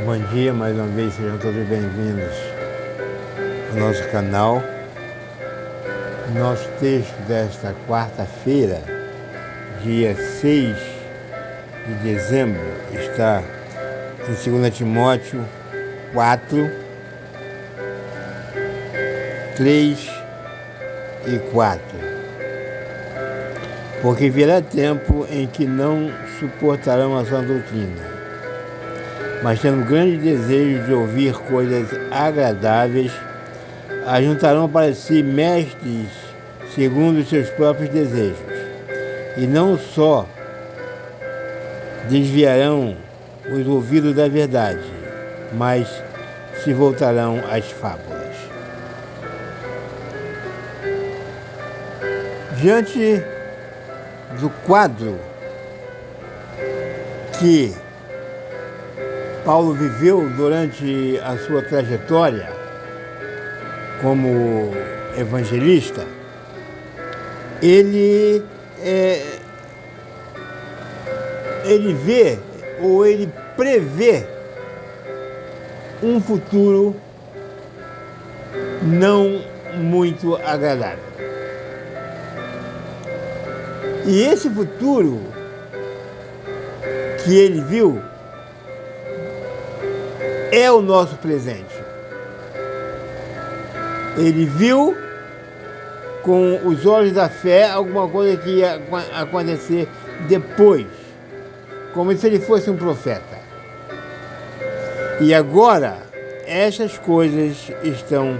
Bom dia, mais uma vez, sejam todos bem-vindos ao nosso canal. Nosso texto desta quarta-feira, dia 6 de dezembro, está em 2 Timóteo 4, 3 e 4. Porque virá tempo em que não suportarão a sã doutrina, mas tendo grande desejo de ouvir coisas agradáveis, ajuntarão para si mestres segundo os seus próprios desejos, e não só desviarão os ouvidos da verdade, mas se voltarão às fábulas. Diante do quadro que Paulo viveu durante a sua trajetória como evangelista, ele vê ou ele prevê um futuro não muito agradável. E esse futuro que ele viu é o nosso presente. Ele viu com os olhos da fé alguma coisa que ia acontecer depois, como se ele fosse um profeta. E agora, essas coisas estão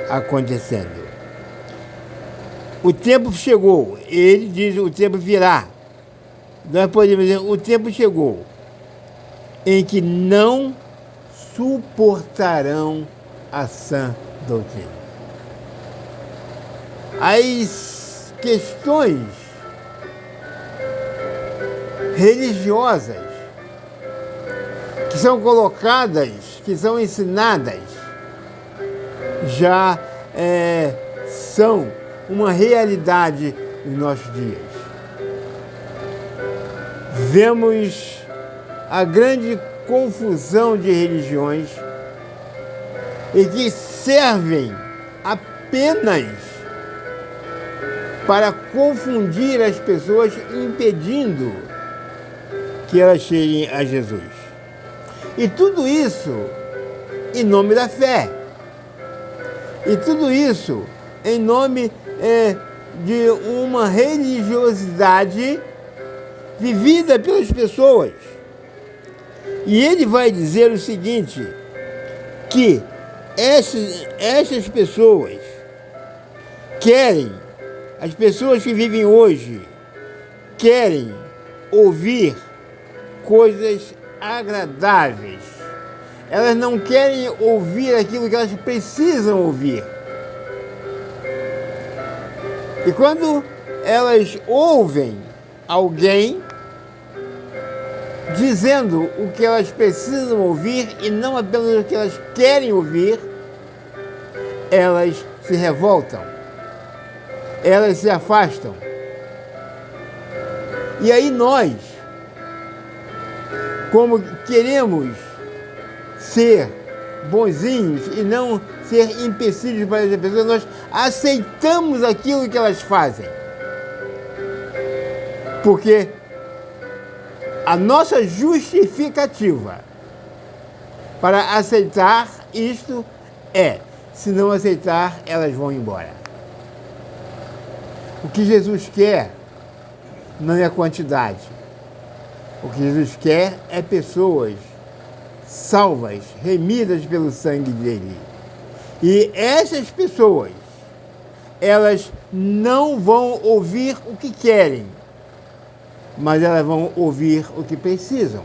acontecendo. O tempo chegou, ele diz, o tempo virá. Nós podemos dizer, o tempo chegou, em que não suportarão a sã doutrina. As questões religiosas que são colocadas, que são ensinadas, já são uma realidade nos nossos dias. Vemos a grande confusão de religiões e que servem apenas para confundir as pessoas, impedindo que elas cheguem a Jesus. E tudo isso em nome da fé. E tudo isso em nome de uma religiosidade vivida pelas pessoas. E ele vai dizer o seguinte, que essas pessoas querem, as pessoas que vivem hoje, querem ouvir coisas agradáveis. Elas não querem ouvir aquilo que elas precisam ouvir. E quando elas ouvem alguém dizendo o que elas precisam ouvir e não apenas o que elas querem ouvir, elas se revoltam, elas se afastam. E aí nós, como queremos ser bonzinhos e não ser empecilhos para as pessoas, nós aceitamos aquilo que elas fazem. Porque a nossa justificativa para aceitar isto se não aceitar, elas vão embora. O que Jesus quer não é quantidade. O que Jesus quer é pessoas salvas, remidas pelo sangue dele. E essas pessoas, elas não vão ouvir o que querem, mas elas vão ouvir o que precisam.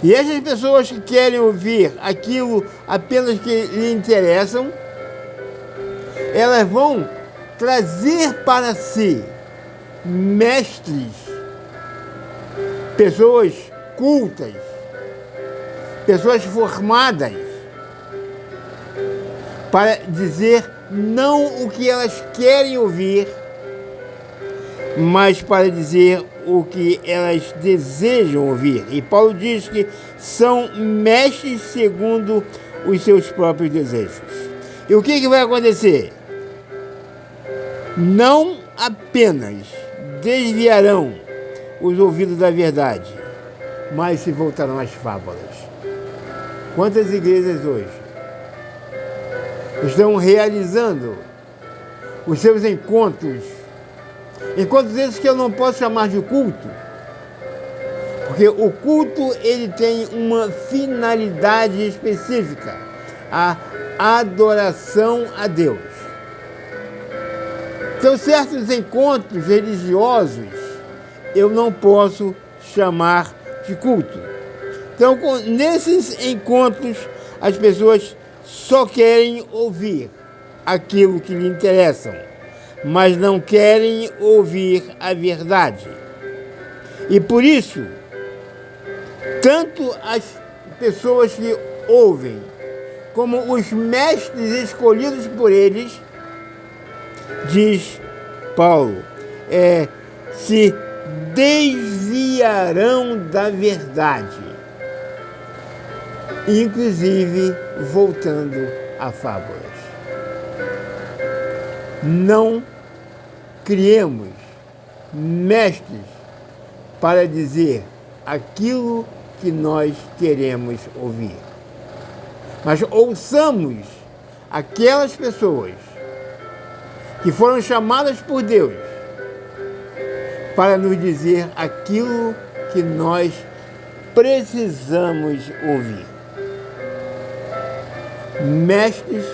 E essas pessoas que querem ouvir aquilo apenas que lhe interessam, elas vão trazer para si mestres, pessoas cultas, pessoas formadas, para dizer não o que elas querem ouvir, mas para dizer o que elas desejam ouvir. E Paulo diz que são mestres segundo os seus próprios desejos. E o que vai acontecer? Não apenas desviarão os ouvidos da verdade, mas se voltarão às fábulas. Quantas igrejas hoje estão realizando os seus encontros esses que eu não posso chamar de culto, porque o culto ele tem uma finalidade específica, a adoração a Deus. Então, certos encontros religiosos eu não posso chamar de culto. Então, nesses encontros, as pessoas só querem ouvir aquilo que lhe interessam, mas não querem ouvir a verdade. E por isso, tanto as pessoas que ouvem, como os mestres escolhidos por eles, diz Paulo, se desviarão da verdade, inclusive voltando a fábulas. Não criemos mestres para dizer aquilo que nós queremos ouvir, mas ouçamos aquelas pessoas que foram chamadas por Deus para nos dizer aquilo que nós precisamos ouvir. Mestres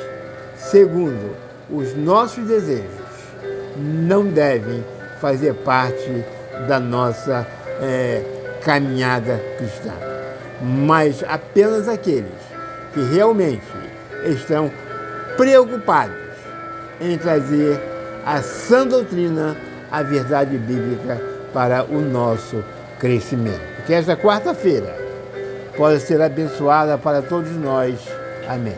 segundo os nossos desejos não devem fazer parte da nossa caminhada cristã, mas apenas aqueles que realmente estão preocupados em trazer a sã doutrina, a verdade bíblica para o nosso crescimento. Que esta quarta-feira possa ser abençoada para todos nós. Amém.